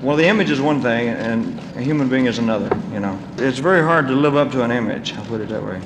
Well, the image is one thing, and a human being is another, you know. It's very hard to live up to an image, I'll put it that way.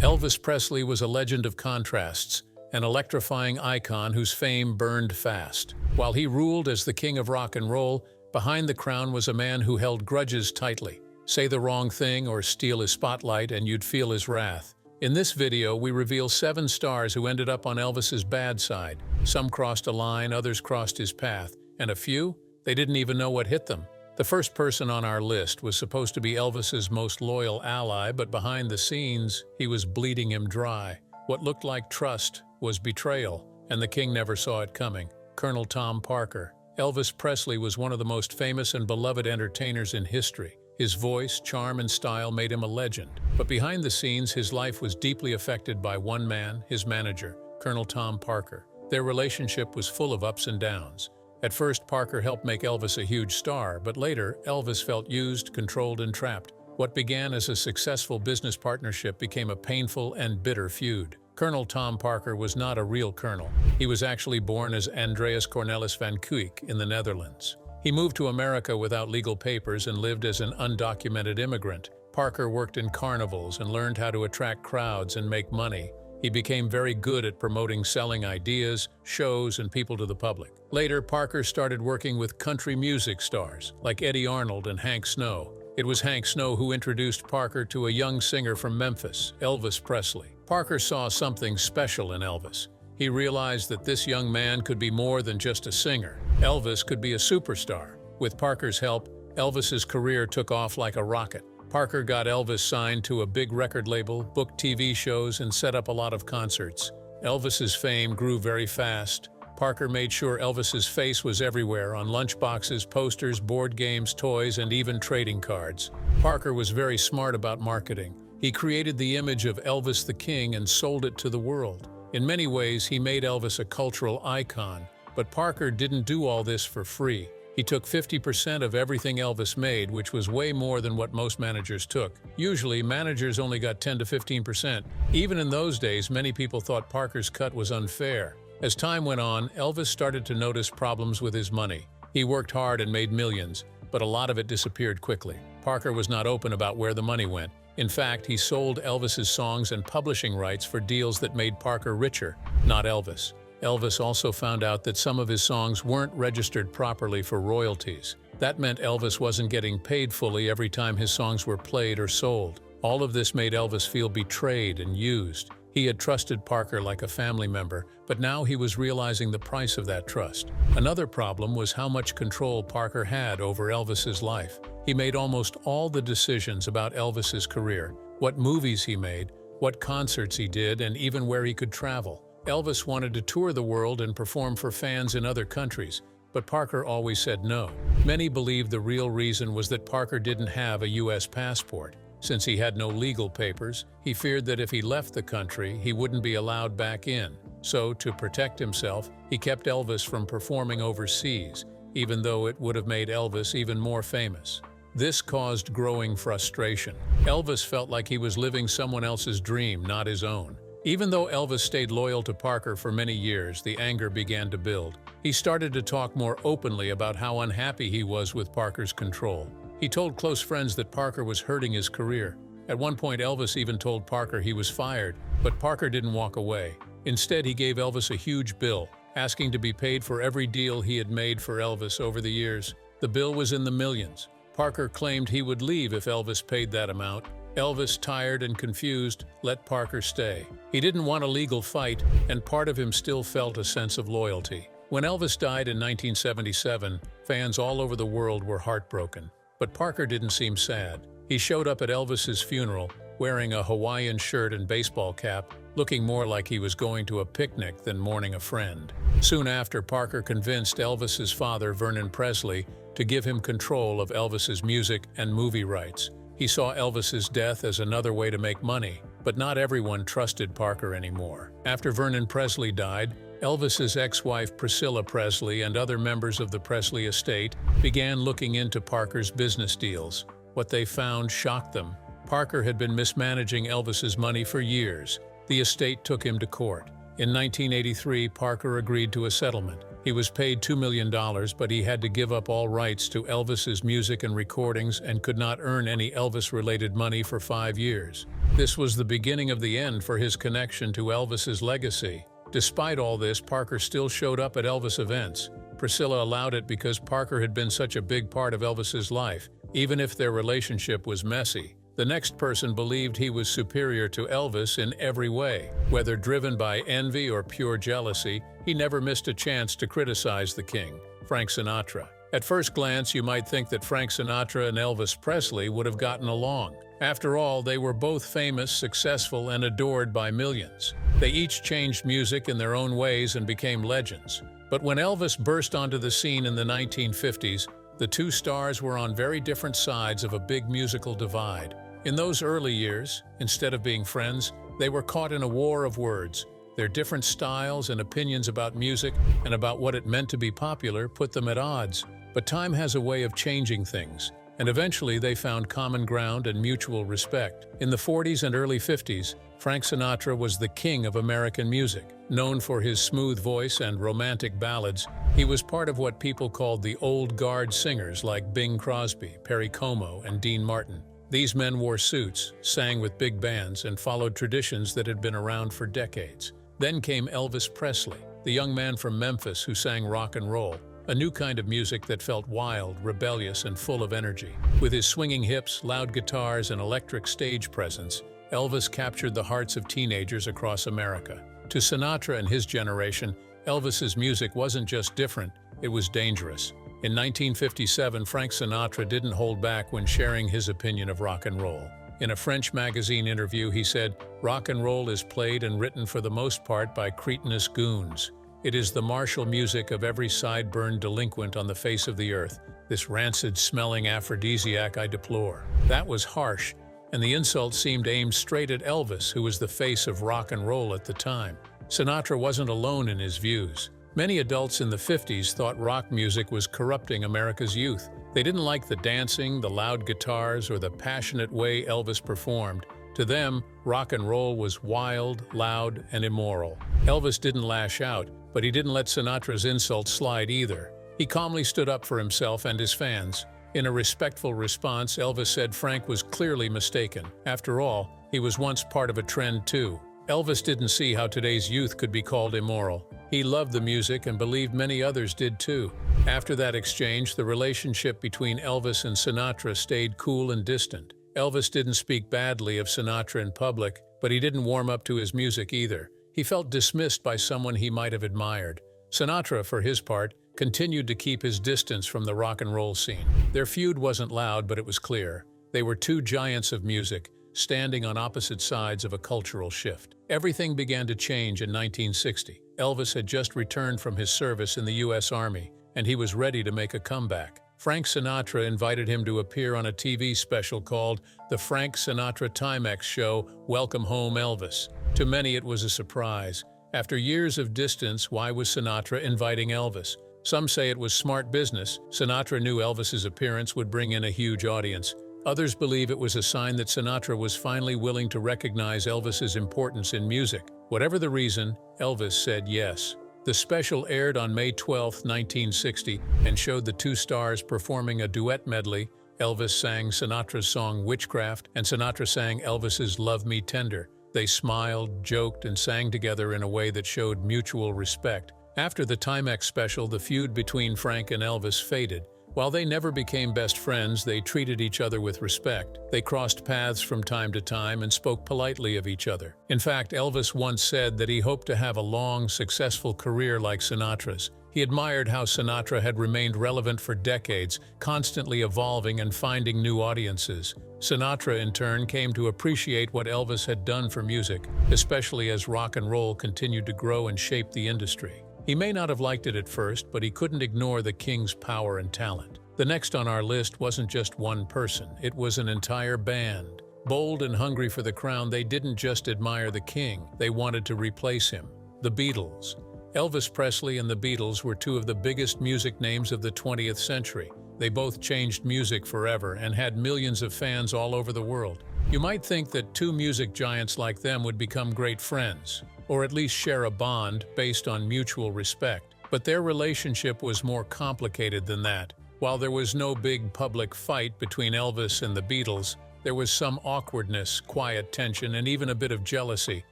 Elvis Presley was a legend of contrasts, an electrifying icon whose fame burned fast. While he ruled as the king of rock and roll, behind the crown was a man who held grudges tightly. Say the wrong thing or steal his spotlight and you'd feel his wrath. In this video, we reveal 7 stars who ended up on Elvis's bad side. Some crossed a line, others crossed his path, and a few, they didn't even know what hit them. The first person on our list was supposed to be Elvis's most loyal ally, but behind the scenes, he was bleeding him dry. What looked like trust was betrayal, and the king never saw it coming. Colonel Tom Parker. Elvis Presley was one of the most famous and beloved entertainers in history. His voice, charm, and style made him a legend. But behind the scenes, his life was deeply affected by one man, his manager, Colonel Tom Parker. Their relationship was full of ups and downs. At first, Parker helped make Elvis a huge star, but later, Elvis felt used, controlled, and trapped. What began as a successful business partnership became a painful and bitter feud. Colonel Tom Parker was not a real colonel. He was actually born as Andreas Cornelis van Kuijk in the Netherlands. He moved to America without legal papers and lived as an undocumented immigrant. Parker worked in carnivals and learned how to attract crowds and make money. He became very good at promoting selling ideas, shows, and people to the public. Later, Parker started working with country music stars like Eddie Arnold and Hank Snow. It was Hank Snow who introduced Parker to a young singer from Memphis, Elvis Presley. Parker saw something special in Elvis. He realized that this young man could be more than just a singer. Elvis could be a superstar. With Parker's help, Elvis's career took off like a rocket. Parker got Elvis signed to a big record label, booked TV shows, and set up a lot of concerts. Elvis's fame grew very fast. Parker made sure Elvis's face was everywhere, on lunchboxes, posters, board games, toys, and even trading cards. Parker was very smart about marketing. He created the image of Elvis the King and sold it to the world. In many ways, he made Elvis a cultural icon, but Parker didn't do all this for free. He took 50% of everything Elvis made, which was way more than what most managers took. Usually, managers only got 10 to 15%. Even in those days, many people thought Parker's cut was unfair. As time went on, Elvis started to notice problems with his money. He worked hard and made millions, but a lot of it disappeared quickly. Parker was not open about where the money went. In fact, he sold Elvis's songs and publishing rights for deals that made Parker richer, not Elvis. Elvis also found out that some of his songs weren't registered properly for royalties. That meant Elvis wasn't getting paid fully every time his songs were played or sold. All of this made Elvis feel betrayed and used. He had trusted Parker like a family member, but now he was realizing the price of that trust. Another problem was how much control Parker had over Elvis's life. He made almost all the decisions about Elvis's career, what movies he made, what concerts he did, and even where he could travel. Elvis wanted to tour the world and perform for fans in other countries, but Parker always said no. Many believed the real reason was that Parker didn't have a U.S. passport. Since he had no legal papers, he feared that if he left the country, he wouldn't be allowed back in. So, to protect himself, he kept Elvis from performing overseas, even though it would have made Elvis even more famous. This caused growing frustration. Elvis felt like he was living someone else's dream, not his own. Even though Elvis stayed loyal to Parker for many years, the anger began to build. He started to talk more openly about how unhappy he was with Parker's control. He told close friends that Parker was hurting his career. At one point, Elvis even told Parker he was fired, but Parker didn't walk away. Instead, he gave Elvis a huge bill, asking to be paid for every deal he had made for Elvis over the years. The bill was in the millions. Parker claimed he would leave if Elvis paid that amount. Elvis, tired and confused, let Parker stay. He didn't want a legal fight, and part of him still felt a sense of loyalty. When Elvis died in 1977, fans all over the world were heartbroken. But Parker didn't seem sad. He showed up at Elvis's funeral, wearing a Hawaiian shirt and baseball cap, looking more like he was going to a picnic than mourning a friend. Soon after, Parker convinced Elvis's father, Vernon Presley, to give him control of Elvis's music and movie rights. He saw Elvis's death as another way to make money, but not everyone trusted Parker anymore. After Vernon Presley died, Elvis's ex-wife Priscilla Presley and other members of the Presley estate began looking into Parker's business deals. What they found shocked them. Parker had been mismanaging Elvis's money for years. The estate took him to court. In 1983, Parker agreed to a settlement. He was paid $2 million, but he had to give up all rights to Elvis's music and recordings and could not earn any Elvis-related money for 5 years. This was the beginning of the end for his connection to Elvis's legacy. Despite all this, Parker still showed up at Elvis events. Priscilla allowed it because Parker had been such a big part of Elvis's life, even if their relationship was messy. The next person believed he was superior to Elvis in every way. Whether driven by envy or pure jealousy, he never missed a chance to criticize the king, Frank Sinatra. At first glance, you might think that Frank Sinatra and Elvis Presley would have gotten along. After all, they were both famous, successful, and adored by millions. They each changed music in their own ways and became legends. But when Elvis burst onto the scene in the 1950s, the two stars were on very different sides of a big musical divide. In those early years, instead of being friends, they were caught in a war of words. Their different styles and opinions about music and about what it meant to be popular put them at odds. But time has a way of changing things, and eventually they found common ground and mutual respect. In the 40s and early 50s, Frank Sinatra was the king of American music. Known for his smooth voice and romantic ballads, he was part of what people called the old guard singers like Bing Crosby, Perry Como, and Dean Martin. These men wore suits, sang with big bands, and followed traditions that had been around for decades. Then came Elvis Presley, the young man from Memphis who sang rock and roll, a new kind of music that felt wild, rebellious, and full of energy. With his swinging hips, loud guitars, and electric stage presence, Elvis captured the hearts of teenagers across America. To Sinatra and his generation, Elvis's music wasn't just different, it was dangerous. In 1957, Frank Sinatra didn't hold back when sharing his opinion of rock and roll. In a French magazine interview, he said, "Rock and roll is played and written for the most part by cretinous goons. It is the martial music of every side-burned delinquent on the face of the earth. This rancid-smelling aphrodisiac I deplore." That was harsh, and the insult seemed aimed straight at Elvis, who was the face of rock and roll at the time. Sinatra wasn't alone in his views. Many adults in the 50s thought rock music was corrupting America's youth. They didn't like the dancing, the loud guitars, or the passionate way Elvis performed. To them, rock and roll was wild, loud, and immoral. Elvis didn't lash out, but he didn't let Sinatra's insults slide either. He calmly stood up for himself and his fans. In a respectful response, Elvis said Frank was clearly mistaken. After all, he was once part of a trend too. Elvis didn't see how today's youth could be called immoral. He loved the music and believed many others did too. After that exchange, the relationship between Elvis and Sinatra stayed cool and distant. Elvis didn't speak badly of Sinatra in public, but he didn't warm up to his music either. He felt dismissed by someone he might have admired. Sinatra, for his part, continued to keep his distance from the rock and roll scene. Their feud wasn't loud, but it was clear. They were two giants of music, standing on opposite sides of a cultural shift. Everything began to change in 1960. Elvis had just returned from his service in the U.S. Army, and he was ready to make a comeback. Frank Sinatra invited him to appear on a TV special called The Frank Sinatra Timex Show, Welcome Home Elvis. To many, it was a surprise. After years of distance, why was Sinatra inviting Elvis? Some say it was smart business. Sinatra knew Elvis's appearance would bring in a huge audience. Others believe it was a sign that Sinatra was finally willing to recognize Elvis's importance in music. Whatever the reason, Elvis said yes. The special aired on May 12, 1960, and showed the two stars performing a duet medley. Elvis sang Sinatra's song Witchcraft, and Sinatra sang Elvis's Love Me Tender. They smiled, joked, and sang together in a way that showed mutual respect. After the Timex special, the feud between Frank and Elvis faded. While they never became best friends, they treated each other with respect. They crossed paths from time to time and spoke politely of each other. In fact, Elvis once said that he hoped to have a long, successful career like Sinatra's. He admired how Sinatra had remained relevant for decades, constantly evolving and finding new audiences. Sinatra, in turn, came to appreciate what Elvis had done for music, especially as rock and roll continued to grow and shape the industry. He may not have liked it at first, but he couldn't ignore the king's power and talent. The next on our list wasn't just one person, it was an entire band. Bold and hungry for the crown, they didn't just admire the king, they wanted to replace him. The Beatles. Elvis Presley and the Beatles were two of the biggest music names of the 20th century. They both changed music forever and had millions of fans all over the world. You might think that two music giants like them would become great friends, or at least share a bond based on mutual respect. But their relationship was more complicated than that. While there was no big public fight between Elvis and the Beatles, there was some awkwardness, quiet tension, and even a bit of jealousy,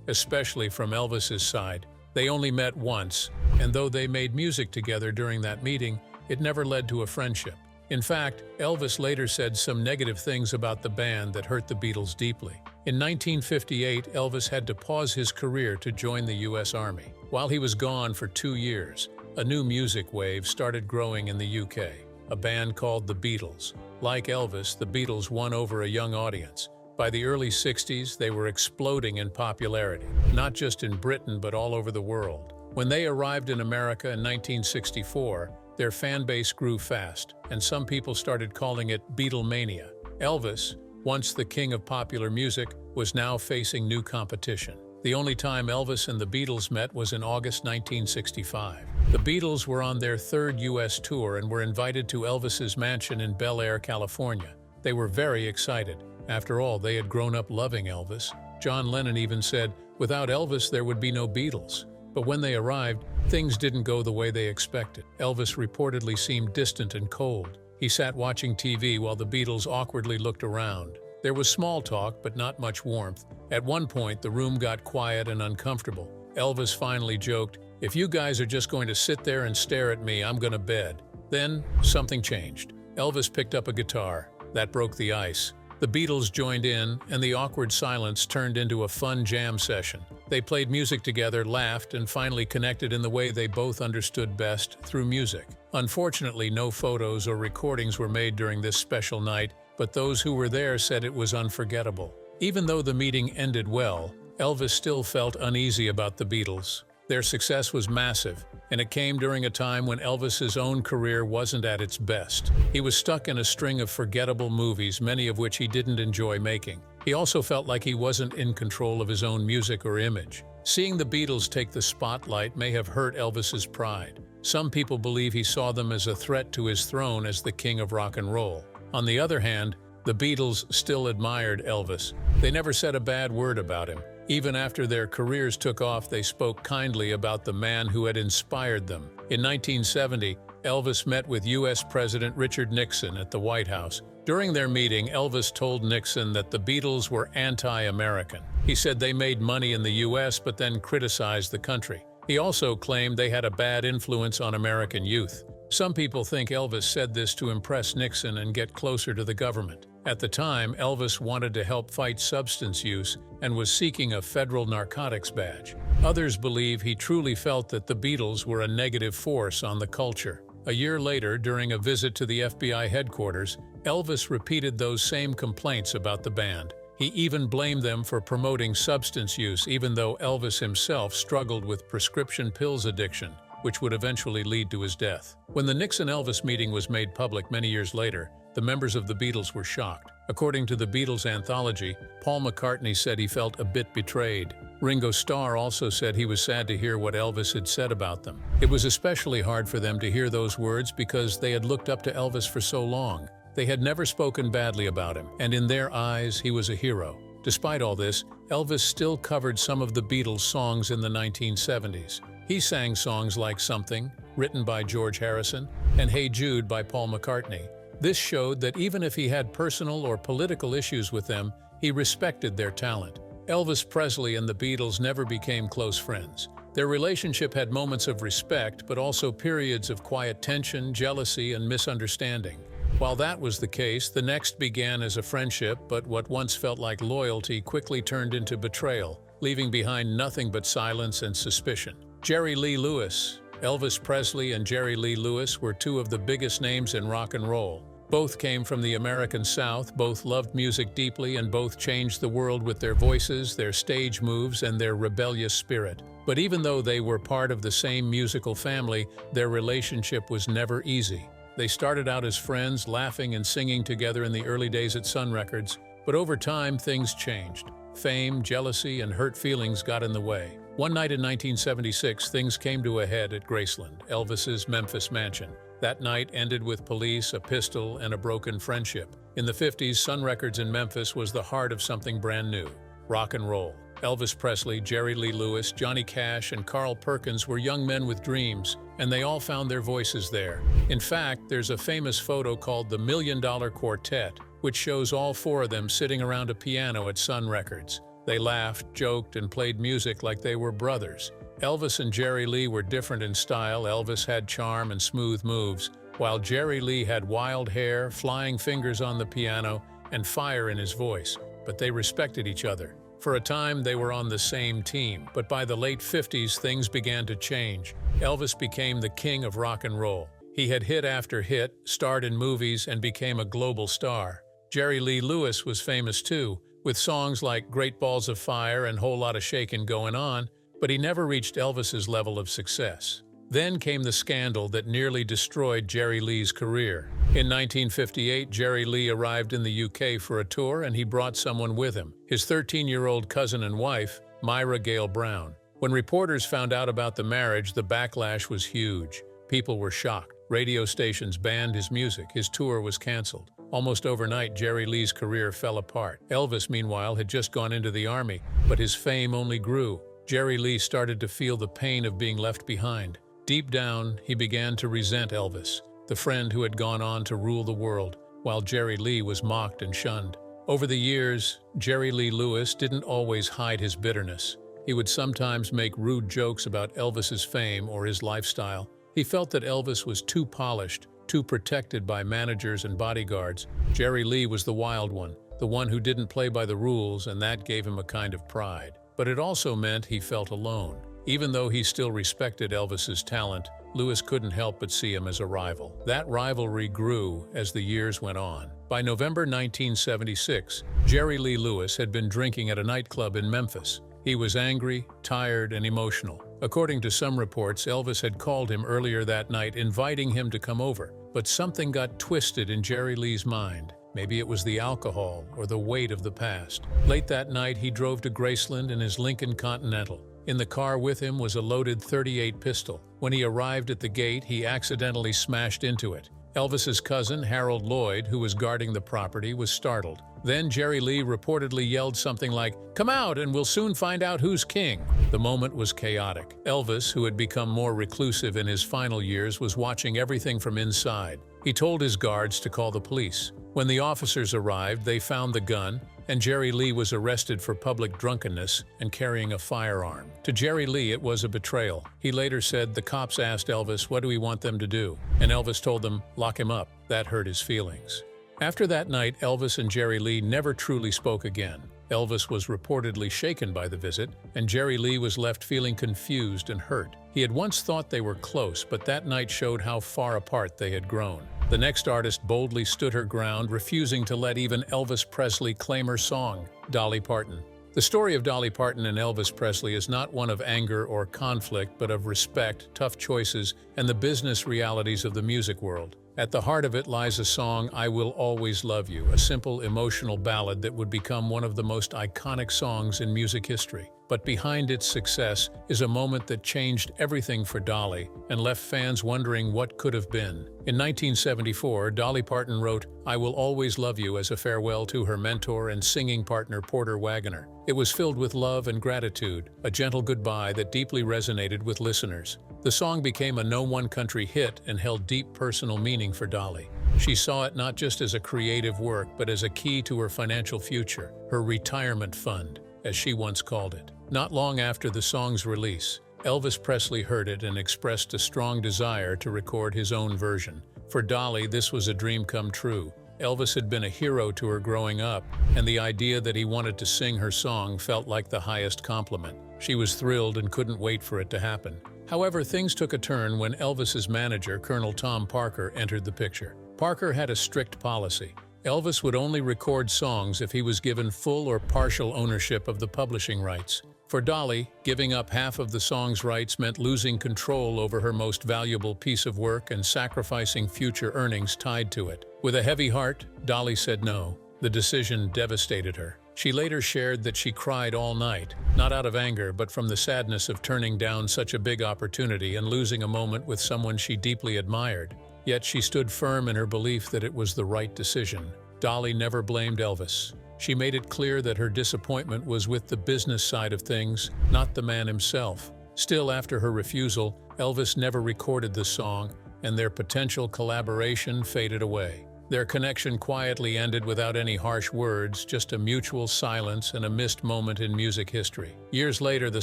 especially from Elvis's side. They only met once, and though they made music together during that meeting, it never led to a friendship. In fact, Elvis later said some negative things about the band that hurt the Beatles deeply. In 1958, Elvis had to pause his career to join the U.S. Army. While he was gone for 2 years, a new music wave started growing in the UK, a band called the Beatles. Like Elvis, the Beatles won over a young audience. By the early 60s, they were exploding in popularity, not just in Britain but all over the world. When they arrived in America in 1964, their fan base grew fast, and some people started calling it Beatlemania. Elvis, once the king of popular music, was now facing new competition. The only time Elvis and the Beatles met was in August 1965. The Beatles were on their third U.S. tour and were invited to Elvis's mansion in Bel Air, California. They were very excited. After all, they had grown up loving Elvis. John Lennon even said, "Without Elvis, there would be no Beatles." But when they arrived, things didn't go the way they expected. Elvis reportedly seemed distant and cold. He sat watching TV while the Beatles awkwardly looked around. There was small talk, but not much warmth. At one point, the room got quiet and uncomfortable. Elvis finally joked, "If you guys are just going to sit there and stare at me, I'm going to bed." Then, something changed. Elvis picked up a guitar. That broke the ice. The Beatles joined in, and the awkward silence turned into a fun jam session. They played music together, laughed, and finally connected in the way they both understood best, through music. Unfortunately, no photos or recordings were made during this special night, but those who were there said it was unforgettable. Even though the meeting ended well, Elvis still felt uneasy about the Beatles. Their success was massive, and it came during a time when Elvis's own career wasn't at its best. He was stuck in a string of forgettable movies, many of which he didn't enjoy making. He also felt like he wasn't in control of his own music or image. Seeing the Beatles take the spotlight may have hurt Elvis's pride. Some people believe he saw them as a threat to his throne as the king of rock and roll. On the other hand, the Beatles still admired Elvis. They never said a bad word about him. Even after their careers took off, they spoke kindly about the man who had inspired them. In 1970, Elvis met with U.S. President Richard Nixon at the White House. During their meeting, Elvis told Nixon that the Beatles were anti-American. He said they made money in the U.S. but then criticized the country. He also claimed they had a bad influence on American youth. Some people think Elvis said this to impress Nixon and get closer to the government. At the time, Elvis wanted to help fight substance use and was seeking a federal narcotics badge. Others believe he truly felt that the Beatles were a negative force on the culture. A year later, during a visit to the FBI headquarters, Elvis repeated those same complaints about the band. He even blamed them for promoting substance use, even though Elvis himself struggled with prescription pills addiction, which would eventually lead to his death. When the Nixon-Elvis meeting was made public many years later, the members of the Beatles were shocked. According to the Beatles anthology, Paul McCartney said he felt a bit betrayed. Ringo Starr also said he was sad to hear what Elvis had said about them. It was especially hard for them to hear those words because they had looked up to Elvis for so long. They had never spoken badly about him, and in their eyes, he was a hero. Despite all this, Elvis still covered some of the Beatles' songs in the 1970s. He sang songs like Something, written by George Harrison, and Hey Jude by Paul McCartney. This showed that even if he had personal or political issues with them, he respected their talent. Elvis Presley and the Beatles never became close friends. Their relationship had moments of respect, but also periods of quiet tension, jealousy, and misunderstanding. While that was the case, the next began as a friendship, but what once felt like loyalty quickly turned into betrayal, leaving behind nothing but silence and suspicion. Jerry Lee Lewis. Elvis Presley and Jerry Lee Lewis were two of the biggest names in rock and roll. Both came from the American South, both loved music deeply, and both changed the world with their voices, their stage moves, and their rebellious spirit. But even though they were part of the same musical family, their relationship was never easy. They started out as friends, laughing and singing together in the early days at Sun Records, but over time things changed. Fame, jealousy, and hurt feelings got in the way. One night in 1976, things came to a head at Graceland, Elvis's Memphis mansion. That night ended with police, a pistol, and a broken friendship. In the 50s, Sun Records in Memphis was the heart of something brand new: rock and roll. Elvis Presley, Jerry Lee Lewis, Johnny Cash, and Carl Perkins were young men with dreams, and they all found their voices there. In fact, there's a famous photo called the $1 Million Quartet, which shows all four of them sitting around a piano at Sun Records. They laughed, joked, and played music like they were brothers. Elvis and Jerry Lee were different in style. Elvis had charm and smooth moves, while Jerry Lee had wild hair, flying fingers on the piano, and fire in his voice. But they respected each other. For a time, they were on the same team, but by the late 50s, things began to change. Elvis became the king of rock and roll. He had hit after hit, starred in movies, and became a global star. Jerry Lee Lewis was famous too, with songs like Great Balls of Fire and Whole Lotta Shakin' Goin' On, but he never reached Elvis's level of success. Then came the scandal that nearly destroyed Jerry Lee's career. In 1958, Jerry Lee arrived in the UK for a tour, and he brought someone with him, his 13-year-old cousin and wife, Myra Gale Brown. When reporters found out about the marriage, the backlash was huge. People were shocked. Radio stations banned his music. His tour was canceled. Almost overnight, Jerry Lee's career fell apart. Elvis, meanwhile, had just gone into the army, but his fame only grew. Jerry Lee started to feel the pain of being left behind. Deep down, he began to resent Elvis, the friend who had gone on to rule the world, while Jerry Lee was mocked and shunned. Over the years, Jerry Lee Lewis didn't always hide his bitterness. He would sometimes make rude jokes about Elvis's fame or his lifestyle. He felt that Elvis was too polished, too protected by managers and bodyguards. Jerry Lee was the wild one, the one who didn't play by the rules, and that gave him a kind of pride. But it also meant he felt alone. Even though he still respected Elvis's talent, Lewis couldn't help but see him as a rival. That rivalry grew as the years went on. By November 1976, Jerry Lee Lewis had been drinking at a nightclub in Memphis. He was angry, tired, and emotional. According to some reports, Elvis had called him earlier that night, inviting him to come over. But something got twisted in Jerry Lee's mind. Maybe it was the alcohol or the weight of the past. Late that night, he drove to Graceland in his Lincoln Continental. In the car with him was a loaded .38 pistol. When he arrived at the gate, he accidentally smashed into it. Elvis's cousin, Harold Lloyd, who was guarding the property, was startled. Then Jerry Lee reportedly yelled something like, "Come out and we'll soon find out who's king." The moment was chaotic. Elvis, who had become more reclusive in his final years, was watching everything from inside. He told his guards to call the police. When the officers arrived, they found the gun, and Jerry Lee was arrested for public drunkenness and carrying a firearm. To Jerry Lee, it was a betrayal. He later said the cops asked Elvis, "What do we want them to do?" And Elvis told them, "Lock him up." That hurt his feelings. After that night, Elvis and Jerry Lee never truly spoke again. Elvis was reportedly shaken by the visit, and Jerry Lee was left feeling confused and hurt. He had once thought they were close, but that night showed how far apart they had grown. The next artist boldly stood her ground, refusing to let even Elvis Presley claim her song, Dolly Parton. The story of Dolly Parton and Elvis Presley is not one of anger or conflict, but of respect, tough choices, and the business realities of the music world. At the heart of it lies a song, "I Will Always Love You," a simple, emotional ballad that would become one of the most iconic songs in music history. But behind its success is a moment that changed everything for Dolly and left fans wondering what could have been. In 1974, Dolly Parton wrote "I Will Always Love You" as a farewell to her mentor and singing partner Porter Wagoner. It was filled with love and gratitude, a gentle goodbye that deeply resonated with listeners. The song became a no-one-country hit and held deep personal meaning for Dolly. She saw it not just as a creative work, but as a key to her financial future, her retirement fund, as she once called it. Not long after the song's release, Elvis Presley heard it and expressed a strong desire to record his own version. For Dolly, this was a dream come true. Elvis had been a hero to her growing up, and the idea that he wanted to sing her song felt like the highest compliment. She was thrilled and couldn't wait for it to happen. However, things took a turn when Elvis's manager, Colonel Tom Parker, entered the picture. Parker had a strict policy. Elvis would only record songs if he was given full or partial ownership of the publishing rights. For Dolly, giving up half of the song's rights meant losing control over her most valuable piece of work and sacrificing future earnings tied to it. With a heavy heart, Dolly said no. The decision devastated her. She later shared that she cried all night, not out of anger, but from the sadness of turning down such a big opportunity and losing a moment with someone she deeply admired. Yet she stood firm in her belief that it was the right decision. Dolly never blamed Elvis. She made it clear that her disappointment was with the business side of things, not the man himself. Still, after her refusal, Elvis never recorded the song, and their potential collaboration faded away. Their connection quietly ended without any harsh words, just a mutual silence and a missed moment in music history. Years later, the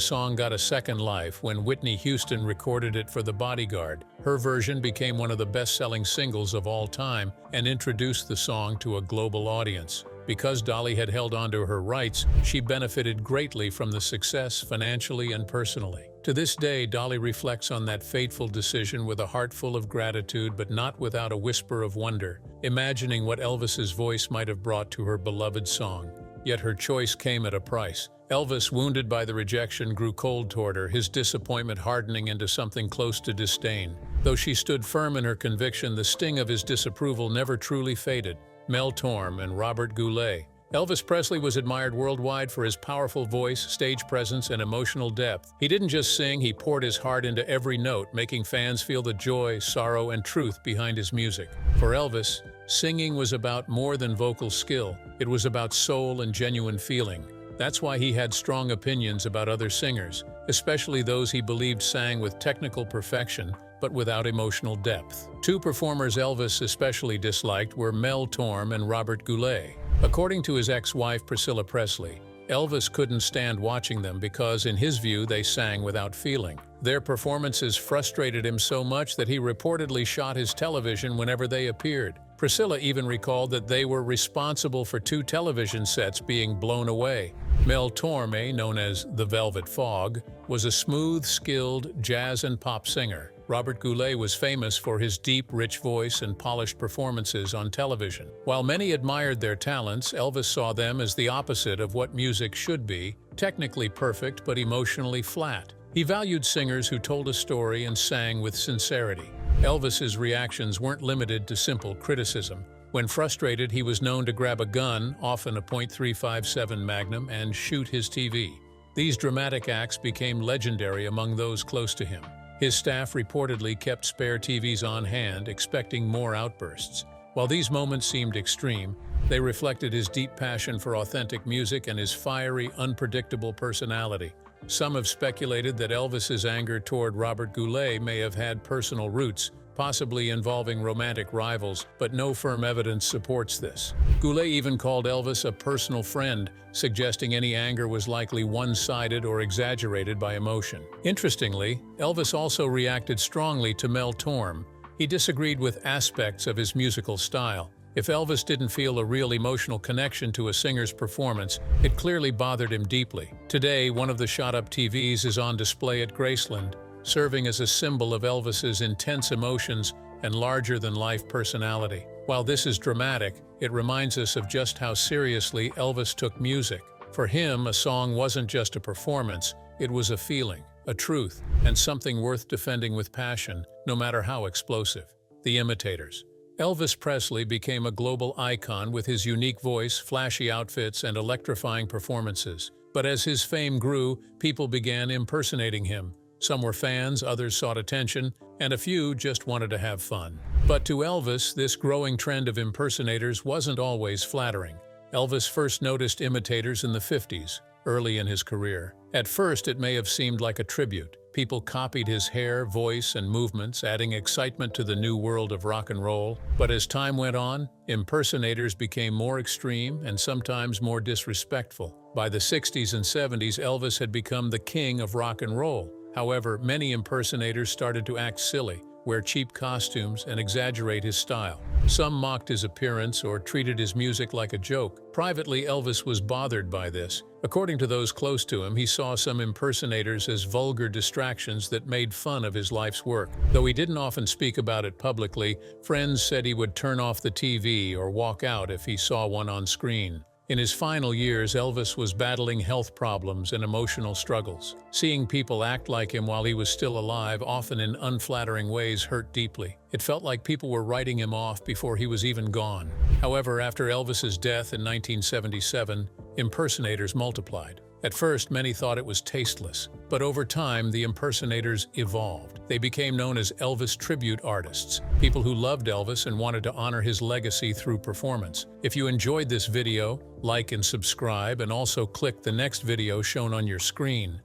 song got a second life when Whitney Houston recorded it for The Bodyguard. Her version became one of the best-selling singles of all time and introduced the song to a global audience. Because Dolly had held onto her rights, she benefited greatly from the success financially and personally. To this day, Dolly reflects on that fateful decision with a heart full of gratitude, but not without a whisper of wonder, imagining what Elvis's voice might have brought to her beloved song. Yet her choice came at a price. Elvis, wounded by the rejection, grew cold toward her, his disappointment hardening into something close to disdain. Though she stood firm in her conviction, the sting of his disapproval never truly faded. Mel Torme and Robert Goulet. Elvis Presley was admired worldwide for his powerful voice, stage presence, and emotional depth. He didn't just sing, he poured his heart into every note, making fans feel the joy, sorrow, and truth behind his music. For Elvis, singing was about more than vocal skill. It was about soul and genuine feeling. That's why he had strong opinions about other singers, especially those he believed sang with technical perfection, but without emotional depth. Two performers Elvis especially disliked were Mel Torme and Robert Goulet. According to his ex-wife Priscilla Presley, Elvis couldn't stand watching them because, in his view, they sang without feeling. Their performances frustrated him so much that he reportedly shot his television whenever they appeared. Priscilla even recalled that they were responsible for 2 television sets being blown away. Mel Torme, known as the Velvet Fog, was a smooth, skilled jazz and pop singer. Robert Goulet was famous for his deep, rich voice and polished performances on television. While many admired their talents, Elvis saw them as the opposite of what music should be, technically perfect but emotionally flat. He valued singers who told a story and sang with sincerity. Elvis's reactions weren't limited to simple criticism. When frustrated, he was known to grab a gun, often a .357 Magnum, and shoot his TV. These dramatic acts became legendary among those close to him. His staff reportedly kept spare TVs on hand, expecting more outbursts. While these moments seemed extreme, they reflected his deep passion for authentic music and his fiery, unpredictable personality. Some have speculated that Elvis's anger toward Robert Goulet may have had personal roots, possibly involving romantic rivals, but no firm evidence supports this. Goulet even called Elvis a personal friend, suggesting any anger was likely one-sided or exaggerated by emotion. Interestingly, Elvis also reacted strongly to Mel Torme. He disagreed with aspects of his musical style. If Elvis didn't feel a real emotional connection to a singer's performance, it clearly bothered him deeply. Today, one of the shot-up TVs is on display at Graceland, serving as a symbol of Elvis's intense emotions and larger-than-life personality. While this is dramatic, it reminds us of just how seriously Elvis took music. For him, a song wasn't just a performance, it was a feeling, a truth, and something worth defending with passion, no matter how explosive. The Imitators. Elvis Presley became a global icon with his unique voice, flashy outfits, and electrifying performances. But as his fame grew, people began impersonating him. Some were fans, others sought attention, and a few just wanted to have fun. But to Elvis, this growing trend of impersonators wasn't always flattering. Elvis first noticed imitators in the 50s, early in his career. At first, it may have seemed like a tribute. People copied his hair, voice, and movements, adding excitement to the new world of rock and roll. But as time went on, impersonators became more extreme and sometimes more disrespectful. By the 60s and 70s, Elvis had become the king of rock and roll. However, many impersonators started to act silly, wear cheap costumes, and exaggerate his style. Some mocked his appearance or treated his music like a joke. Privately, Elvis was bothered by this. According to those close to him, he saw some impersonators as vulgar distractions that made fun of his life's work. Though he didn't often speak about it publicly, friends said he would turn off the TV or walk out if he saw one on screen. In his final years, Elvis was battling health problems and emotional struggles. Seeing people act like him while he was still alive, often in unflattering ways, hurt deeply. It felt like people were writing him off before he was even gone. However, after Elvis's death in 1977, impersonators multiplied. At first, many thought it was tasteless, but over time, the impersonators evolved. They became known as Elvis tribute artists, people who loved Elvis and wanted to honor his legacy through performance. If you enjoyed this video, like and subscribe, and also click the next video shown on your screen.